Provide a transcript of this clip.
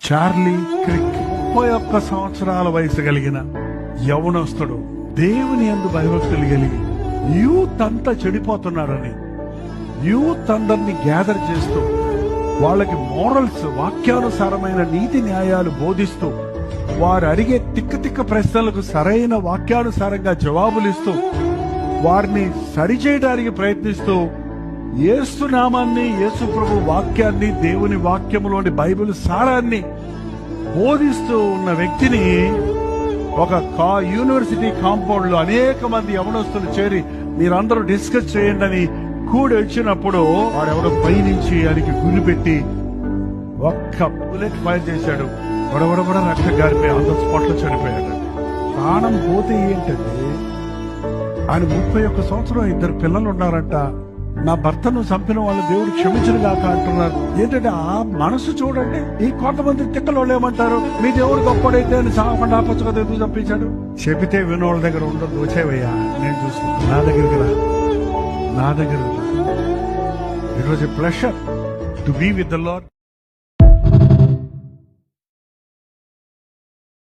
Charlie Crick 31 సంవత్సరాల వయసు కలిగిన యవనస్తుడు దేవుని యందు భయభక్తులు కలిగి యూత్ అంతా చెడిపోతున్నారని యూత్ అందరినీ గ్యాదర్ చేస్తూ వాళ్ళకి మోరల్స్, వాక్యానుసారమైన నీతి న్యాయాలు బోధిస్తూ వారు అడిగే తిక్క ప్రశ్నలకు సరైన వాక్యానుసారంగా జవాబులిస్తూ వారిని సరిచేయడానికి ప్రయత్నిస్తూ యేసు నామాన్ని, యేసు ప్రభు వాక్యాన్ని, దేవుని వాక్యములోని బైబిల్ సారాన్ని బోధిస్తూ ఉన్న వ్యక్తిని ఒక యూనివర్సిటీ కాంపౌండ్ లో అనేక మంది యవనస్తులు చేరి మీరందరూ డిస్కస్ చేయండి అని కూడి వచ్చినప్పుడు వాడెవడో పైనుంచి ఆయనకి గురి పెట్టి ఒక్క బుల్లెట్ ఫైర్ చేశాడు. బడబడబడ రక్త గారిపోయి అందరూ స్పాట్ లో చనిపోయాడు. ప్రాణం పోతే ఏంటంటే ఆయన 31 సంవత్సరం 2 పిల్లలు ఉన్నారంట. నా భర్తను చంపిన వాళ్ళు దేవుడు క్షమించను గాక అంటున్నారు. ఏంటంటే ఆ మనసు చూడండి. ఈ కొంతమంది తిక్కలు ఏమంటారు, మీ దేవుడు గొప్పడైతే అని సాగకుండా ఆపచ్చు కదా, ఎందుకు చంపించాడు? చెబితే వినోళ్ళ దగ్గర ఉండదు, వచ్చేవయ్యా నేను చూసుకుంటా, నా దగ్గరికి రా. It was a pleasure to be with the lord.